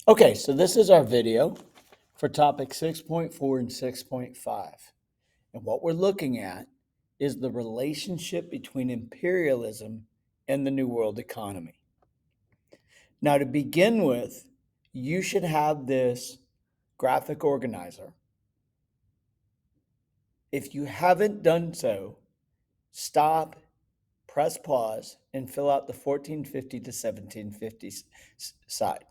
Okay, so this is our video for topic 6.4 and 6.5. And what we're looking at is the relationship between imperialism and the New World economy. Now, to begin with, you should have this graphic organizer. If you haven't done so, stop, press pause, and fill out the 1450 to 1750 side.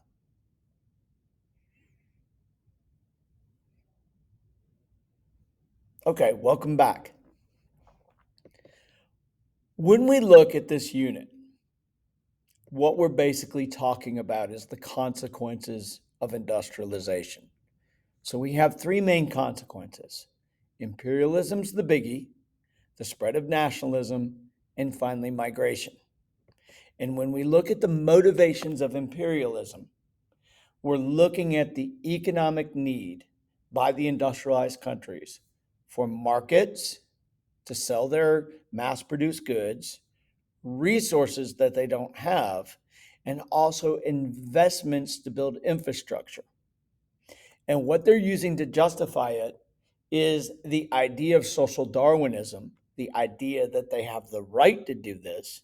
Okay, welcome back. When we look at this unit, what we're basically talking about is the consequences of industrialization. So we have three main consequences. Imperialism's the biggie, the spread of nationalism, and finally migration. And when we look at the motivations of imperialism, we're looking at the economic need by the industrialized countries for markets to sell their mass produced goods, resources that they don't have, and also investments to build infrastructure. And what they're using to justify it is the idea of social Darwinism, the idea that they have the right to do this,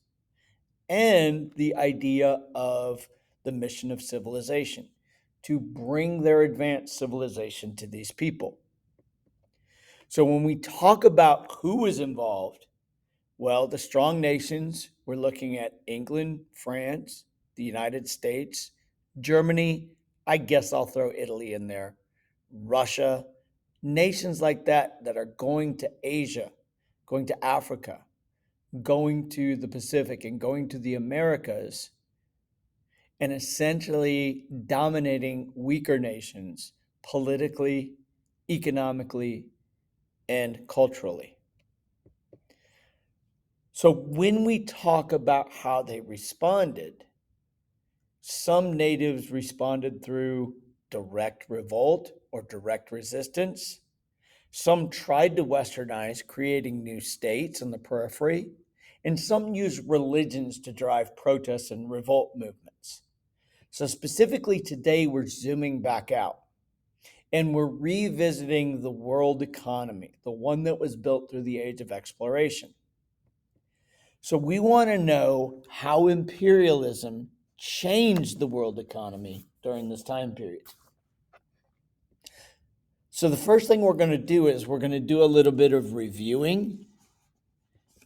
and the idea of the mission of civilization, to bring their advanced civilization to these people. So when we talk about who is involved, well, the strong nations, we're looking at England, France, the United States, Germany, I guess I'll throw Italy in there, Russia, nations like that that are going to Asia, going to Africa, going to the Pacific, and going to the Americas, and essentially dominating weaker nations politically, economically, and culturally. So when we talk about how they responded, some natives responded through direct revolt or direct resistance. Some tried to westernize, creating new states on the periphery, and some used religions to drive protests and revolt movements. So specifically today, we're zooming back out and we're revisiting the world economy, the one that was built through the age of exploration. So we want to know how imperialism changed the world economy during this time period. So the first thing we're going to do is we're going to do a little bit of reviewing.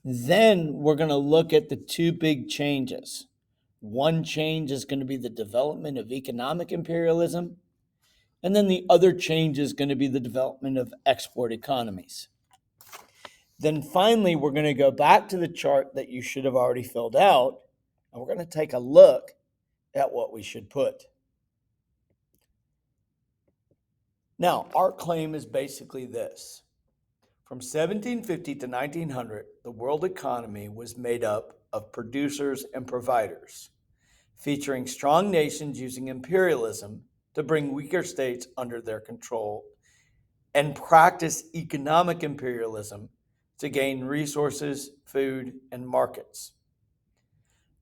Then we're going to look at the two big changes. One change is going to be the development of economic imperialism, and then the other change is going to be the development of export economies. Then finally, we're going to go back to the chart that you should have already filled out, and we're going to take a look at what we should put. Now, our claim is basically this. From 1750 to 1900, the world economy was made up of producers and providers, featuring strong nations using imperialism to bring weaker states under their control and practice economic imperialism to gain resources, food, and markets.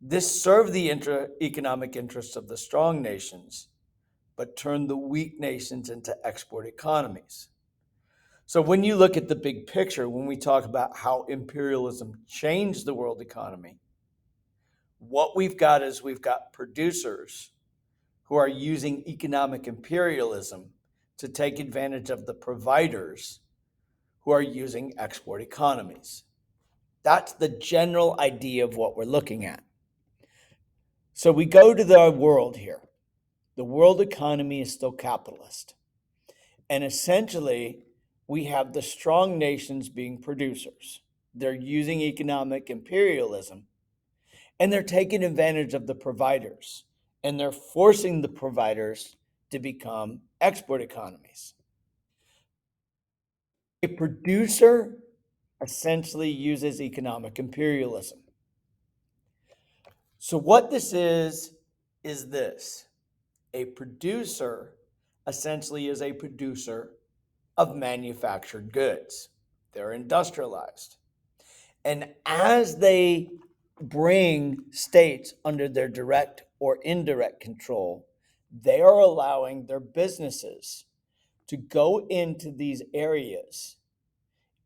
This served the economic interests of the strong nations, but turned the weak nations into export economies. So when you look at the big picture, when we talk about how imperialism changed the world economy, what we've got is we've got producers who are using economic imperialism to take advantage of the providers who are using export economies. That's the general idea of what we're looking at. So we go to the world here. The world economy is still capitalist. And essentially, we have the strong nations being producers. They're using economic imperialism, and they're taking advantage of the providers, and they're forcing the providers to become export economies. A producer essentially uses economic imperialism. So what this is this. A producer essentially is a producer of manufactured goods. They're industrialized. And as they bring states under their direct or indirect control, They are allowing their businesses to go into these areas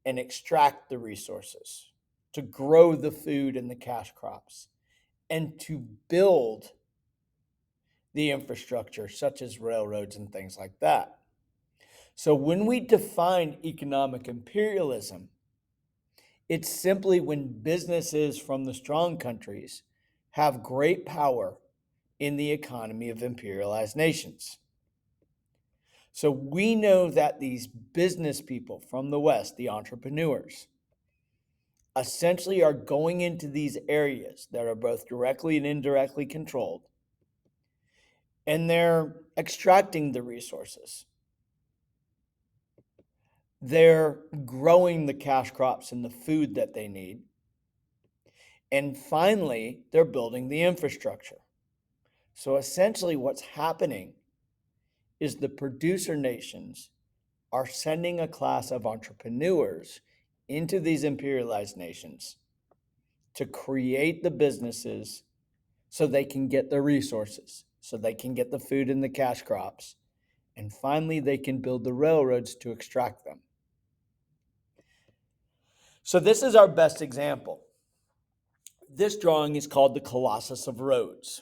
and extract the resources, to grow the food and the cash crops, and to build the infrastructure, such as railroads and things like that. So when we define economic imperialism, it's simply when businesses from the strong countries have great power in the economy of imperialized nations. So we know that these business people from the West, the entrepreneurs, essentially are going into these areas that are both directly and indirectly controlled, and they're extracting the resources. They're growing the cash crops and the food that they need. And finally, they're building the infrastructure. So essentially, what's happening is the producer nations are sending a class of entrepreneurs into these imperialized nations to create the businesses so they can get the resources, so they can get the food and the cash crops, and finally they can build the railroads to extract them. So this is our best example. This drawing is called the Colossus of Rhodes.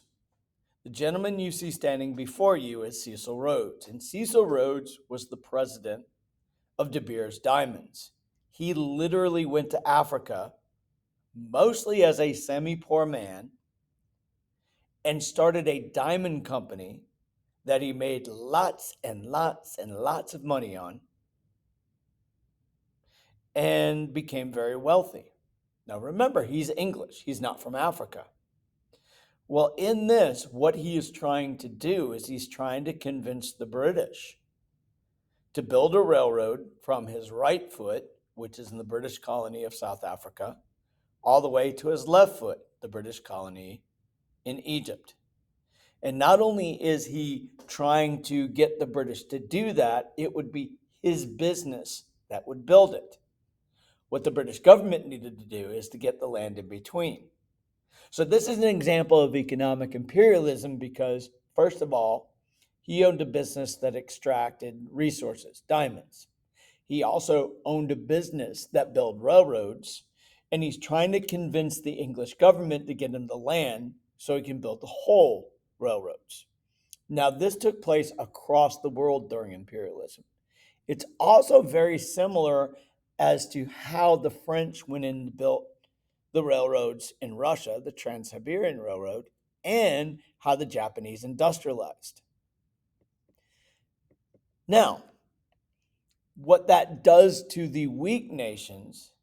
The gentleman you see standing before you is Cecil Rhodes, and Cecil Rhodes was the president of De Beers Diamonds. He literally went to Africa, mostly as a semi-poor man, and started a diamond company that he made lots and lots and lots of money on and became very wealthy. Now remember, he's English, he's not from Africa. Well, in this, what he is trying to do is he's trying to convince the British to build a railroad from his right foot, which is in the British colony of South Africa, all the way to his left foot, the British colony in Egypt. And not only is he trying to get the British to do that, it would be his business that would build it. What the British government needed to do is to get the land in between. So this is an example of economic imperialism because, first of all, he owned a business that extracted resources, diamonds. He also owned a business that built railroads, and he's trying to convince the English government to get him the land so he can build the whole railroads. Now, this took place across the world during imperialism. It's also very similar as to how the French went in and built the railroads in Russia, the Trans-Siberian Railroad, and how the Japanese industrialized. Now, what that does to the weak nations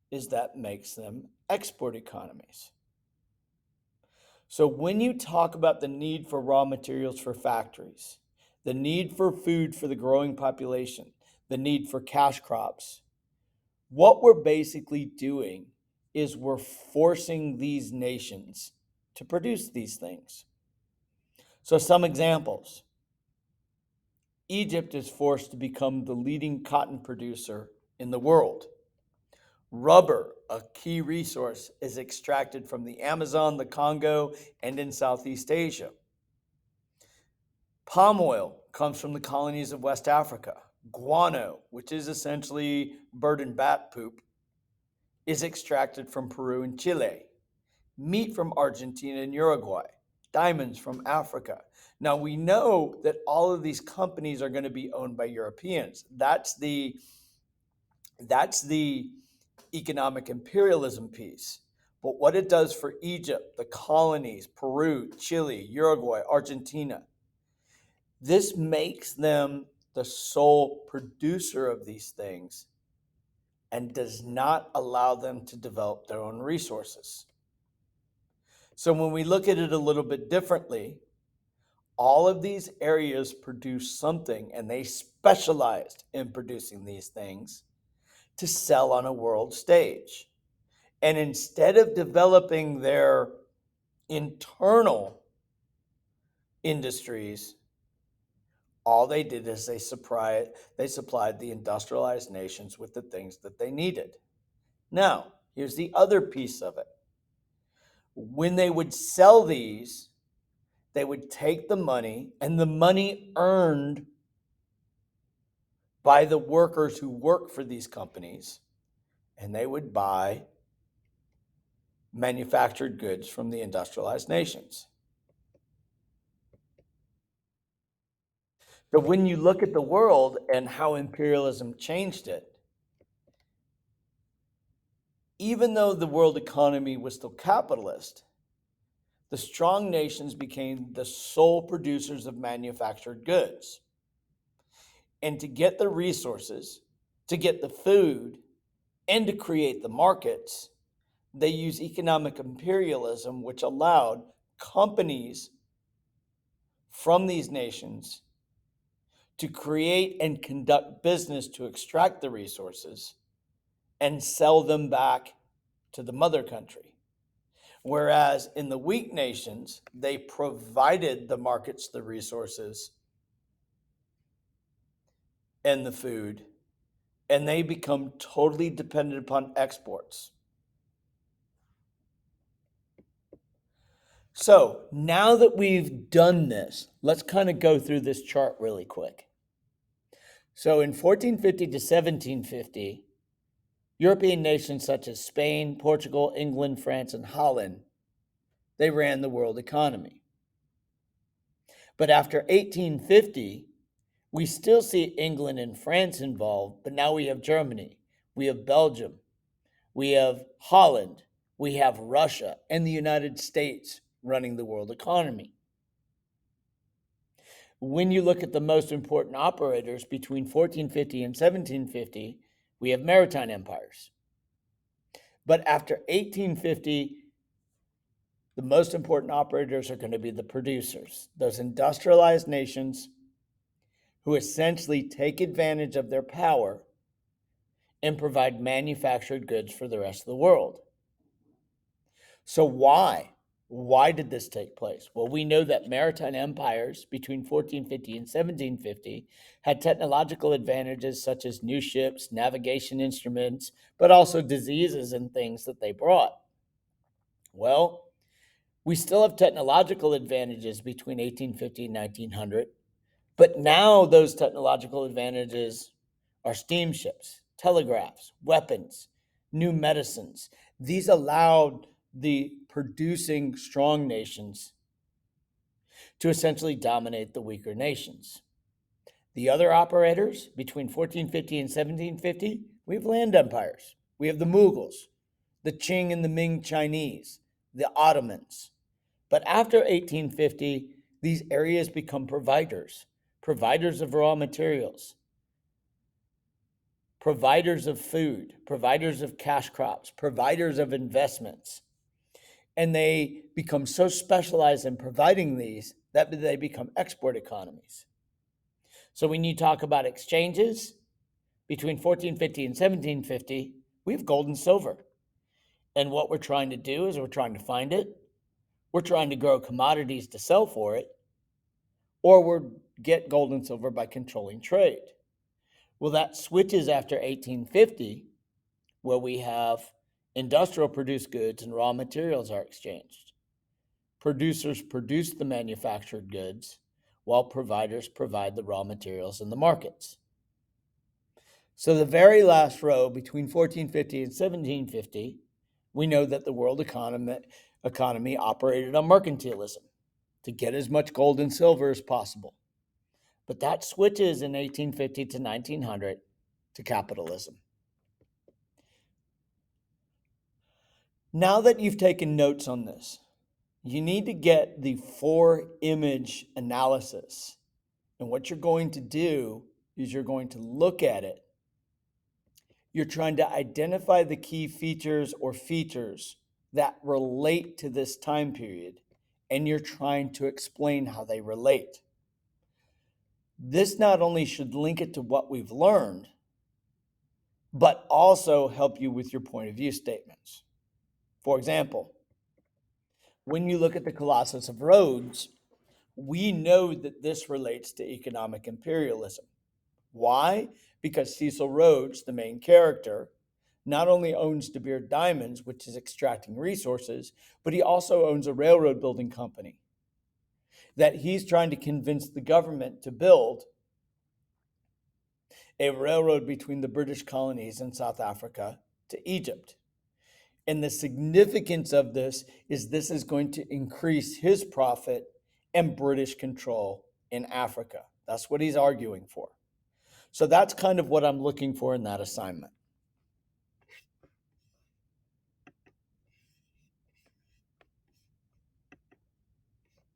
is that makes them export economies. So when you talk about the need for raw materials for factories, the need for food for the growing population, the need for cash crops, what we're basically doing is we're forcing these nations to produce these things. So some examples. Egypt is forced to become the leading cotton producer in the world. Rubber, a key resource, is extracted from the Amazon, the Congo, and in Southeast Asia. Palm oil comes from the colonies of West Africa. Guano, which is essentially bird and bat poop, is extracted from Peru and Chile. Meat from Argentina and Uruguay. Diamonds from Africa. Now we know that all of these companies are going to be owned by Europeans. That's the economic imperialism piece. But what it does for Egypt, the colonies, Peru, Chile, Uruguay, Argentina, this makes them the sole producer of these things and does not allow them to develop their own resources. So when we look at it a little bit differently, all of these areas produce something and they specialized in producing these things to sell on a world stage. And instead of developing their internal industries, all they did is they supplied the industrialized nations with the things that they needed. Now, here's the other piece of it. When they would sell these, They would take the money and the money earned by the workers who work for these companies, and they would buy manufactured goods from the industrialized nations. But when you look at the world and how imperialism changed it, even though the world economy was still capitalist, the strong nations became the sole producers of manufactured goods. And to get the resources, to get the food, and to create the markets, they use economic imperialism, which allowed companies from these nations to create and conduct business to extract the resources and sell them back to the mother country. Whereas in the weak nations, they provided the markets the resources and the food, and they become totally dependent upon exports. So now that we've done this, let's kind of go through this chart really quick. So in 1450 to 1750, European nations such as Spain, Portugal, England, France, and Holland, they ran the world economy. But after 1850, we still see England and France involved, but now we have Germany, we have Belgium, we have Holland, we have Russia, and the United States running the world economy. When you look at the most important operators between 1450 and 1750, we have maritime empires. But after 1850, the most important operators are going to be the producers, those industrialized nations who essentially take advantage of their power and provide manufactured goods for the rest of the world. So why? Why did this take place? Well, we know that maritime empires between 1450 and 1750 had technological advantages such as new ships, navigation instruments, but also diseases and things that they brought. Well, we still have technological advantages between 1850 and 1900, but now those technological advantages are steamships, telegraphs, weapons, new medicines. These allowed the producing strong nations to essentially dominate the weaker nations. The other operators between 1450 and 1750, we have land empires. We have the Mughals, the Qing and the Ming Chinese, the Ottomans. But after 1850, these areas become providers of raw materials, providers of food, providers of cash crops, providers of investments. And they become so specialized in providing these that they become export economies. So when you talk about exchanges between 1450 and 1750, we have gold and silver. And what we're trying to do is we're trying to find it. We're trying to grow commodities to sell for it, or we're get gold and silver by controlling trade. Well, that switches after 1850, where we have industrial produced goods and raw materials are exchanged. Producers produce the manufactured goods, while providers provide the raw materials in the markets. So the very last row between 1450 and 1750, we know that the world economy operated on mercantilism to get as much gold and silver as possible. But that switches in 1850 to 1900 to capitalism. Now that you've taken notes on this, you need to get the 4-image analysis. And what you're going to do is you're going to look at it. You're trying to identify the key features or features that relate to this time period, and you're trying to explain how they relate. This not only should link it to what we've learned, but also help you with your point of view statements. For example, when you look at the Colossus of Rhodes, we know that this relates to economic imperialism. Why? Because Cecil Rhodes, the main character, not only owns De Beers Diamonds, which is extracting resources, but he also owns a railroad building company. that he's trying to convince the government to build a railroad between the British colonies in South Africa to Egypt. And the significance of this is going to increase his profit and British control in Africa. That's what he's arguing for. So that's kind of what I'm looking for in that assignment.